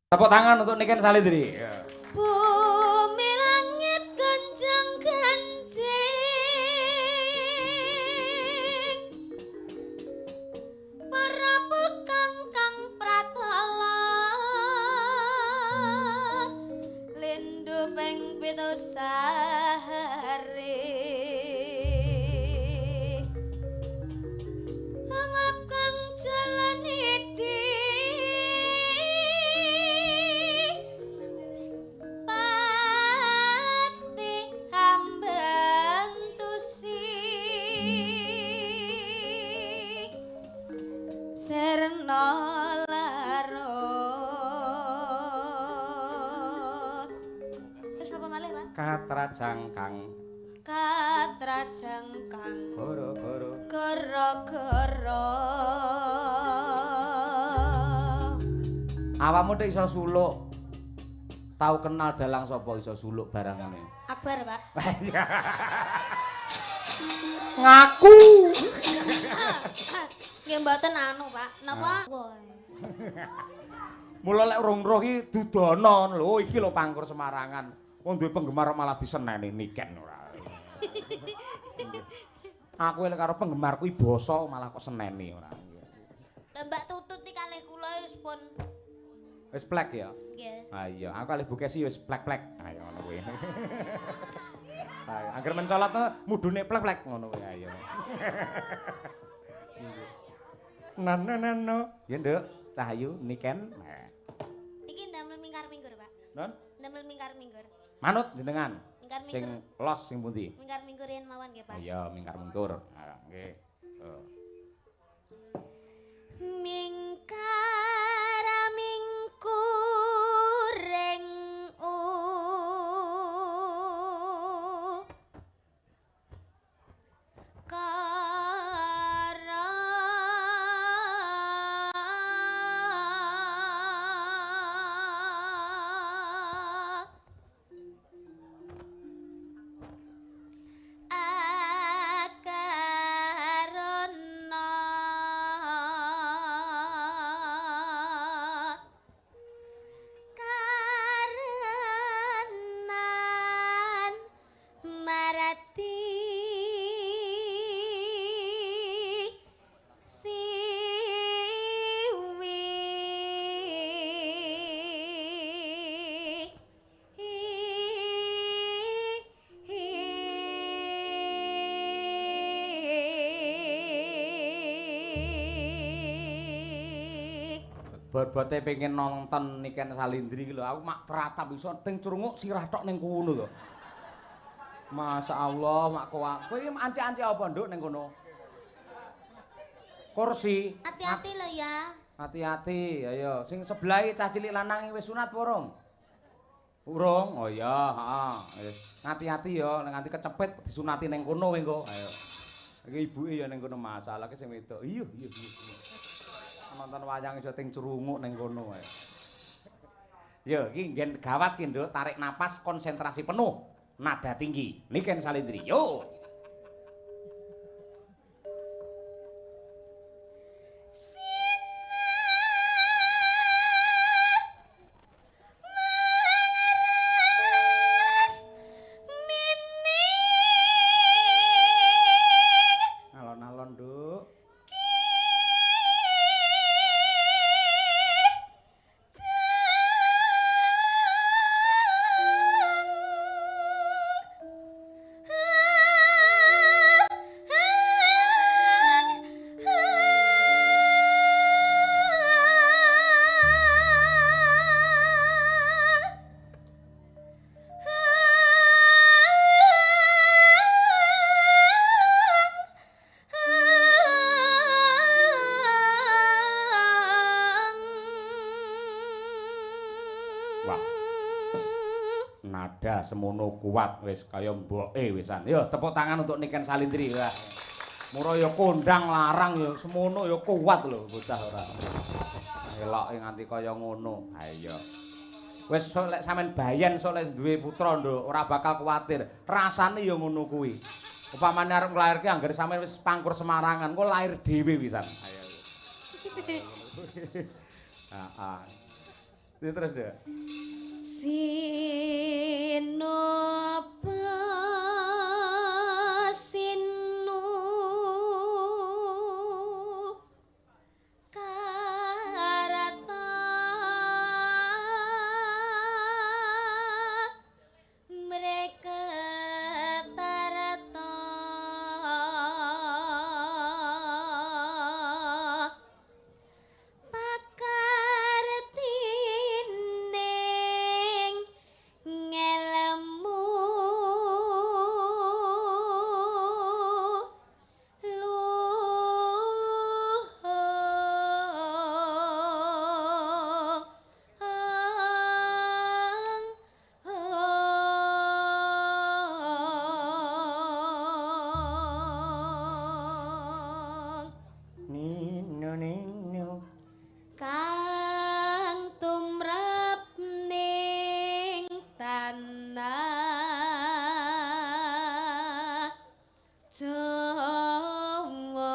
Tepuk tangan untuk Niken Salindri. Bumi langit gonjang ganjing para bekang kang pratala lindu ping pitu sahari amap kang jalan idi pati hambantusi serna larut terus apa malih Pak? Katrajangkang Katrajangkang goro-goro gara-gara awakmu nek iso suluk tau kenal dalang sapa iso suluk barangane Akbar Pak ngaku nggih mboten anu Pak napa mula lek urung roh iki dudono lho iki lho Pangkur Semarangan wong duwe penggemar malah diseneni Niken ora aku lek karo penggemarku iki basa malah kok seneni ora Lah Mbak Tutut iki kalih kula wis pun wis plek ya nggih. ah iya aku kalih Bukesi wis plek-plek ayo ngono kuwi ayo angger mencolot mudune plek-plek ngono kuwi ayo Nano ya Nduk Cahayu Niken Iki ndamel mingkar-minggur Pak non ndamel mingkar-minggur manut jenengan mingkar-minggur sing los sing pundi mingkar-minggur yen mawon nggih Pak iya mingkar-mingkur nggih mingkar-mingkuring akarana karenan marati bot-bote pengen nonton Niken Salindri iki lho aku mak teratap iso ting crunguk sirah tok ning kono lho Masya Allah mak kowe iki anci-anci apa Nduk ning kono kursi hati-hati lho ya hati-hati ayo sing sebelahe cah cilik lanang wis sunat apa urung urung oh iya heeh hati-hati ya nek nganti kecepet disunati ning kono kowe engko ayo iki ibuke ya ning kono masalah ki sing wedok iya nonton wayang iso ting crunguk ning kono ae. Yo iki nggen gawat ki Nduk, tarik napas konsentrasi penuh, nada tinggi. Niken Salindri. Yo. Alon-alon Nduk. Wah. Nada semono kuat wis kaya mboke wisan. Yo tepuk tangan untuk Niken Salindri. Wah. Mura ya kondang larang ya semono ya kuat lho bocah ora. Eloke nganti kaya ngono. Ha iya. Wis sok lek sampean bayen sok lek duwe putra Nduk, ora bakal kuwatir. Rasane ya ngono kuwi. Upamane arep nglairke anggere sampean wis Pangkur Semarangan, kok lair dhewe wisan. Ayo. Heeh. Terus deh. Sinoba sinu karata mereka tarata pakartining ngelmu Nino nino. kang tumrap ning tanah Jawa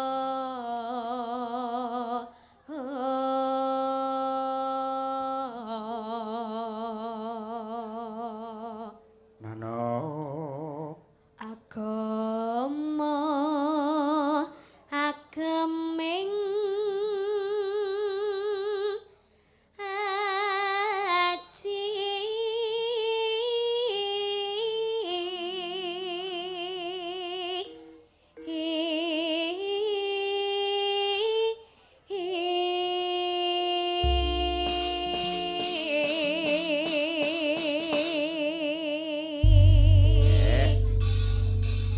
Nano. agama ageming aji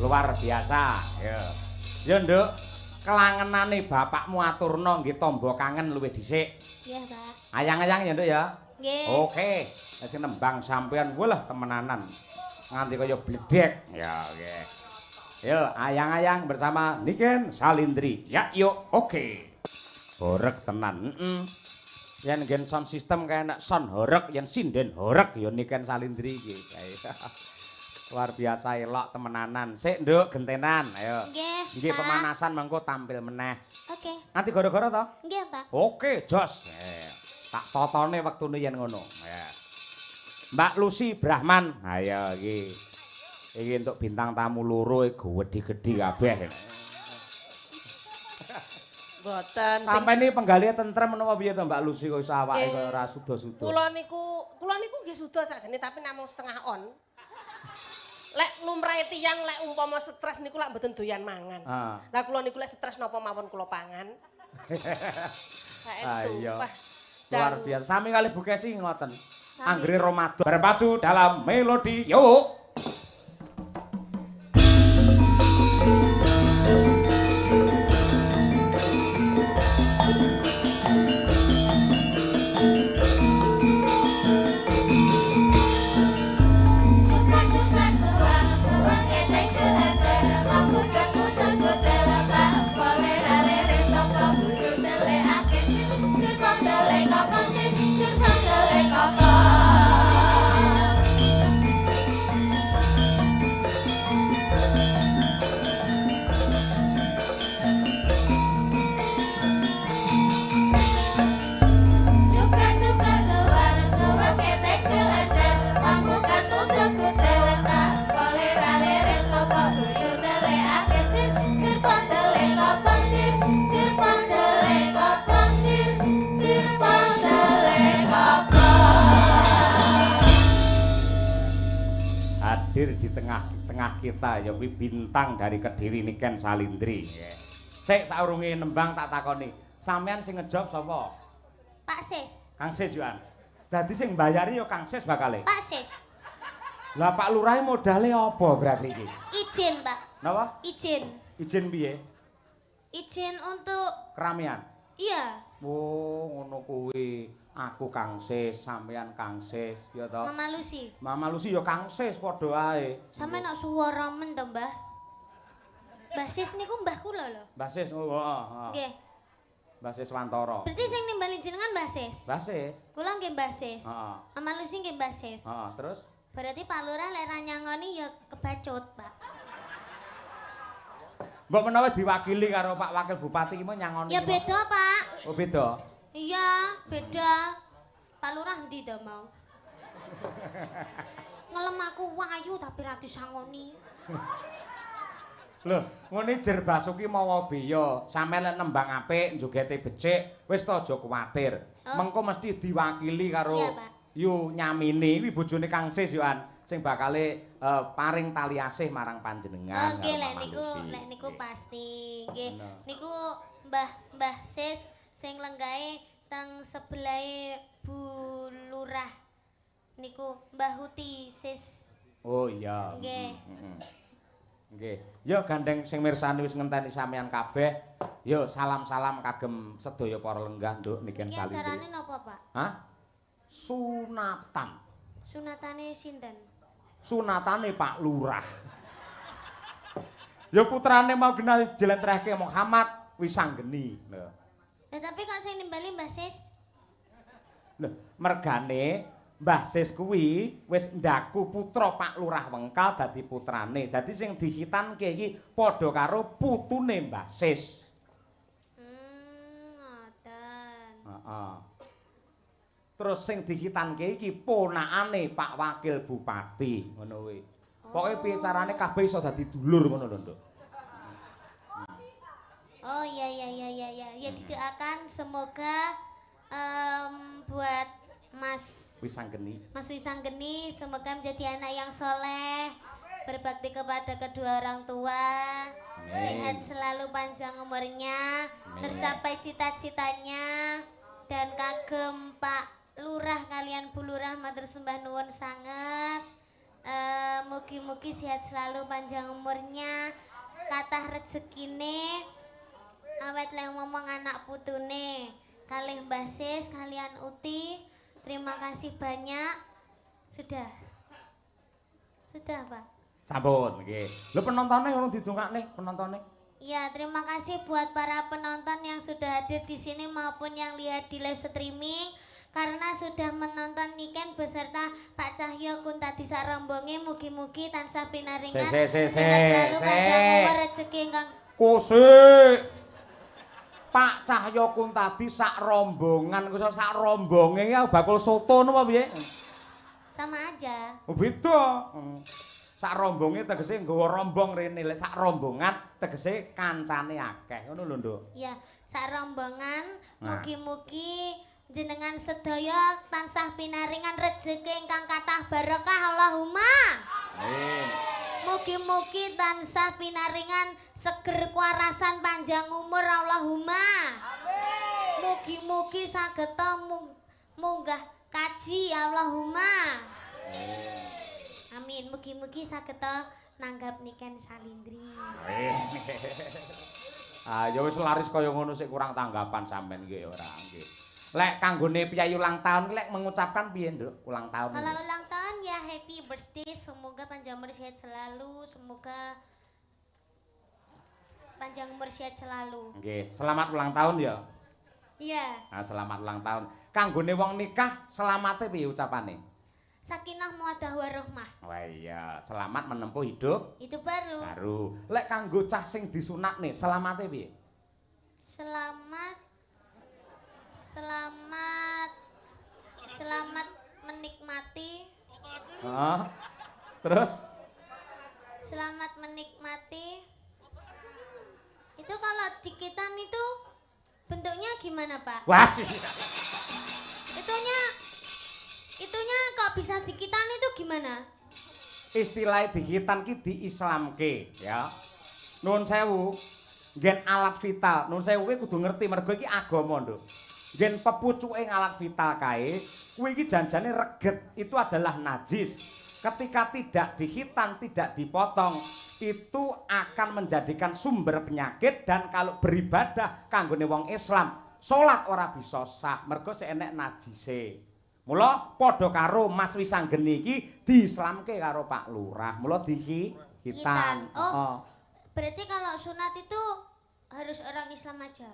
Luar biasa. Ya. Ya, Nduk. Kelangenane bapakmu aturna nggih tamba kangen luwih dhisik. Nggih, Pak. Ayang-ayang ya, Nduk ya. Nggih. Oke. Sing nembang sampean walah temenanan. Nganti kaya bledek. Ya, oke. Yo, ayang-ayang bersama Niken Salindri. Ya, yuk. Oke. Horeg tenan. Yen nggen sound system kaya nek sound horeg yen sinden horeg ya Niken Salindri iki. Luar biasa elok temenanan. Sik, Nduk, gentenan. Ayo. Nggih. Nggih Pak. pemanasan mengko tampil meneh. Oke. Nanti gara-gara to? Nggih, Pak. Oke, jos. Tak totone wektune yen ngono. Mbak Lucy Brahman. Ayo iki. Iki untuk bintang tamu loro gedhi-gedhi kabeh. Mboten. Sampai ini penggalih tentrem menapa piye to Mbak Lucy kok iso awake kaya ora suda-suda. Kula niku nggih suda sakjane tapi namung setengah on. Lek lumrahe tiyang lek umpama stres niku lak mboten doyan mangan. Lah kula niku lek stres napa mawon kula pangan. Saestu. Ayo. Wah. Luar biasa. Sami kali Bu Kesi ngoten. Anggere Ramadan berpacu dalam melodi. Yuk. Hadir di tengah-tengah kita ya kuwi bintang dari Kediri Niken Salindri. Sik saurunge nembang tak takoni, sampean sing ngejob sapa? Pak Sis. Kang Sis Yohan. Dadi sing mbayari ya Kang Sis bakale. Pak Sis. Lah Pak Lurah modale apa berarti iki? Izin, Pak. Napa? Izin. Izin piye? Izin untuk Keramian. iya, Oh, ngono kuwi. Aku Kang Sis, sampean Kang Sis, ya toh. Mama Lucy. Mama Lucy ya Kang Sis padha ae. Sampe nak suara men to, Mbah. Mbah Sis niku mbah kula lho. Mbah Sis, oh, heeh. Nggih. Mbah Sis Wantara. Berarti sing nimbali jenengan Mbah Sis. Mbah Sis. Kula nggih Mbah Sis. Heeh. Mama Lucy nggih Mbah Sis. Heeh, terus Berarti Pak Lurah lek ra nyangoni ya kebacut, Pak. mbok menawa diwakili karo Pak Wakil Bupati iki mau nyangoni. Ya beda, Pak. Oh, beda. Iya, beda. Pak Lurah ndi to mau? Ngelem aku wayu tapi ra disangoni. Lho, ngene jer Basuki mawa beya, sampeyan lek nembang apik, njogete becik, wis ta aja kuwatir. Mengko mesti diwakili karo Yu Nyamini, kuwi bojone Kang Sis yo an, sing bakale paring tali asih marang panjenengan. Nggih, lek niku pasti. Nggih, niku Mbah Sis sing lenggahe teng sebelahe Bu Lurah. Niku Mbah Huti Sis. Oh iya. Nggih. Nggih. Ya gandeng sing mirsani wis ngenteni sampean kabeh. Ya salam-salam kagem sedaya para lenggah nduk niken Iki salindri. acarane napa, Pak? Hah? Sunatan. Sunatane sinten? Sunatane Pak Lurah. Ya putrane mau genal jlentrehke Muhammad Wisanggeni. Lho. Lah tapi kok sing nimbali Mbah Sis? Lho, mergane Mbah Sis kuwi wis ndaku putra Pak Lurah Wengkal dadi putrane. Dadi sing dihitanke iki padha karo putune Mbah Sis. Ngoten. Heeh. Terus sing dihitanke iki ponakane Pak Wakil Bupati, ngono kuwi. Pokoke piye carane kabeh iso dadi dulur ngono lho, Nduk. Oh iya. Ya didoakan semoga buat Mas Wisanggeni semoga menjadi anak yang soleh, berbakti kepada kedua orang tua, sehat selalu panjang umurnya, tercapai cita-citanya, dan kagem Pak Lurah kalian Bu Lurah matur sembah nuwun sanget. Mugi-mugi sehat selalu panjang umurnya, kathah rezekine, awet lek ngomong anak putune. Kalih Mbah Sis kalian Uti, terima kasih banyak. Sudah Pak. Sampun nggih. Lho penontone ngono didongakne penontone. Ya, terima kasih buat para penonton yang sudah hadir di sini maupun yang lihat di live streaming karena sudah menonton Niken beserta Pak Cahyo Kuntadi sak rombonge. Mugi-mugi tansah pinaringan sehat selalu panjang umur rezeki ingkang kusik. Pak Cahyo Kuntadi sak rombongan, kok sak rombonge iki bakul soto napa piye? sama aja. Oh beda. Sak rombonge tegese nggawa rombong rene, lek sak rombongan tegese kancane akeh. Ngono lho, Nduk. Ya, sak rombongan mugi-mugi jenengan sedaya tansah pinaringan rezeki ingkang kathah barokah Allahumma. Amin. Mugi-mugi tansah pinaringan seger kuarasan panjang umur Allahumma. Amin. Mugi-mugi sageta munggah kaji Allahumma. Amin. Mugi-mugi sageta nanggap Niken Salindri. Ah ya wis laris kaya ngono sik kurang tanggapan sampean nggih ora nggih. Lek kanggone piyayi ulang tahun lek mengucapkan piye, Nduk? Ulang tahun. Kalau ulang tahun ya happy birthday, semoga panjang umur sehat selalu, semoga panjang umur sehat selalu. Nggih, selamat ulang tahun ya. Iya. Nah, selamat ulang tahun. Kanggone wong nikah selamate piye ucapane? Sakinah mawaddah warahmah. Wah iya, selamat menempuh hidup Itu baru. baru. Lek kanggo cah sing disunatne selamate piye? Selamat menikmati. Terus? Selamat menikmati. Itu kalau dikitan itu bentuknya gimana, Pak? Wah. Itunya kok bisa dikitan itu gimana? Istilah dihitan ki diislamke ya. Nuwun sewu, nggen alat vital. Nuwun sewu kuwi kudu ngerti mergo iki agama, Nduk. Nggen pepucuke alat vital kae, kuwi iki janjane reget, itu adalah najis. Ketika tidak dihitan, tidak dipotong, itu akan menjadikan sumber penyakit dan kalau beribadah kanggone wong Islam, salat ora bisa sah mergo sik enek najise. Mula padha karo Mas Wisanggeni iki diislamke karo Pak Lurah. Mula dihitan. Oh. Berarti kalau sunat itu harus orang Islam aja.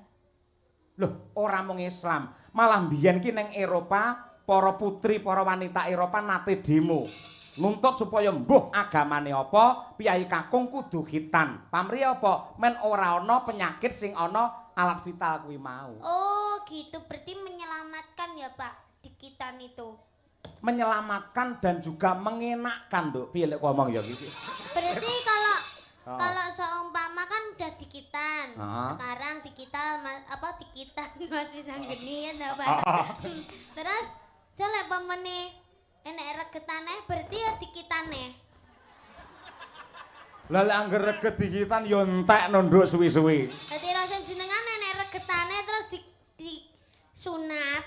Loh, ora mung Islam, malah mbiyen ki ning Eropa, para putri, para wanita Eropa nate demo. Nuntut supaya mbuh agamane apa, piyai kakung kudu hitan. Pamrih apa? Men ora ana penyakit sing ana alat vital kuwi mau. Oh, gitu. Berarti menyelamatkan ya, Pak. dikitan itu? Menyelamatkan dan juga mengenakkan, Nduk. Piye lek ngomong ya iki? Berarti kalau seumpama kan udah dikitan, Ah. sekarang dikitan dikitan Mas Wisanggeni ya Pak. Terus jelek pamane enek regetane berarti ya dikitane. Lah lek angger reget dikitan ya entekno Nduk suwi-suwi. Dadi rasa jenengan enek regetane terus di sunat.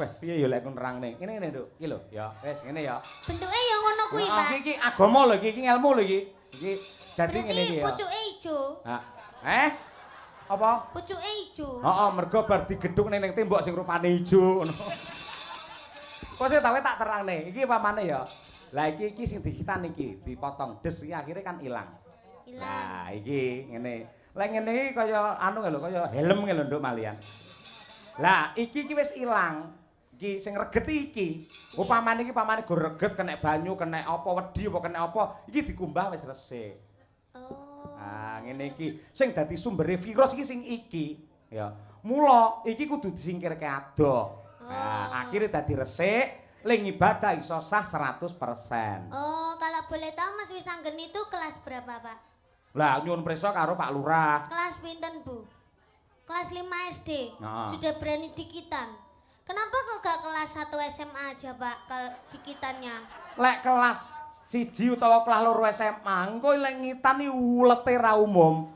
Weh, piye ya lek nerangne? Ngene Nduk. Iki lho, ya wis ngene ya. Bentuke ya ngono kuwi, Pak. Iki agama lho iki ilmu lho iki. Iki dadi ngene iki ya. Berarti pucuke ijo. Apa? Pucuke ijo. Heeh, mergo bar digedhuk ning tembok sing rupane ijo ngono. Kok sik tak terangne. Iki pamane ya. Lah iki sing dikitan iki, dipotong des iki akhirnya kan ilang. Lah iki ngene. Lah ngene iki kaya anu lho, kaya helm lho Nduk malian. Lah iki wis ilang. Iki sing reget iki. Upamane iki pamane go reget kena banyu, kena apa wedi apa kena apa, iki dikumbah wis resik. Oh. Ah, ngene iki sing dadi sumbere virus iki sing iki, ya. Mula iki kudu disingkirke adoh. Nah, akhirnya dadi resik, ling ibadah iso sah 100%. Oh, kalau boleh tahu Mas Wisanggeni itu kelas berapa, Pak? Lah nyuwun prisa karo Pak Lurah. Kelas pinten, Bu? Kelas 5 SD. Nah. Sudah berani dikitan. Kenapa kok gak kelas 1 SMA aja, Pak, dikitannya? Lek kelas 1 utawa kelas 2 SMA, engko lek ngitan iki ulete ra umum.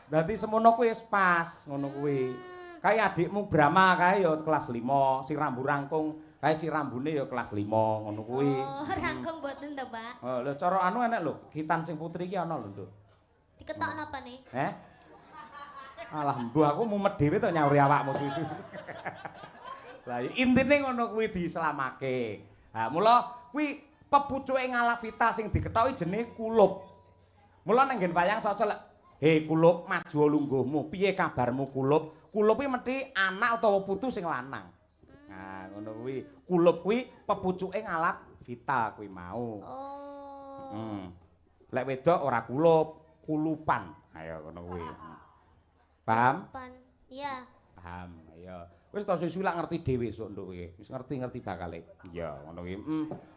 Dadi semono kuwi wis pas, ngono kuwi. Kayak adikmu Brahma kae ya kelas 5, si rambu rangkung, kae si rambune ya kelas 5, ngono kuwi. Oh, rangkung mboten to, Pak? Oh, lho cara anu enek lho, kitan sing putri iki ana lho, Nduk. Diketok napa nih? Alah, mbuh aku mumet dhewe to nyauri awakmu susu. Lah intine ngono kuwi dislamake. Ha mula kuwi pepucuke ngalafita sing diketoki jenenge kulup. Mula ning nggen wayang sosok he kulup maju lungguhmu. Piye kabarmu kulup? Kulup kuwi mesti anak utawa putu sing lanang. Nah, ngono kuwi. Kulup kuwi pepucuke ngalafita kuwi mau. Oh. Lek wedok ora kulup, kulupan. Ayo ngono kuwi. Paham? Iya. Paham. Ayo. Wis to susu lak ngerti dhewe sok Nduk kowe. Wis ngerti bakale. Ya, ngono kuwi.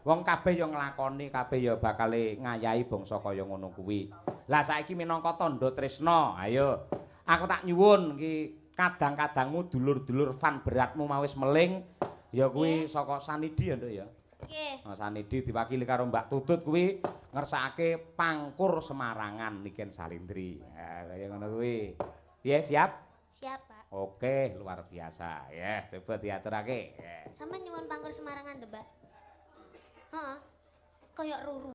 Wong kabeh ya nglakoni, kabeh ya bakale ngayahi bangsa kaya ngono kuwi. Lah saiki minangka tandha tresna, ayo. Aku tak nyuwun iki kadang-kadangmu dulur-dulur fan beratmu mau wis meling, ya kuwi saka Sanidi ya Nduk ya. Nggih. Nah, Sanidi diwakili karo Mbak Tutut kuwi ngersakake pangkur Semarangan Niken Salindri. Ya, kaya ngono kuwi. Piye siap? Siap, Pak. Oke, luar biasa. Ya, coba diaturake. Sama nyuwun pangkur Semarangan to, Mbak? Heeh. Kayak ruru.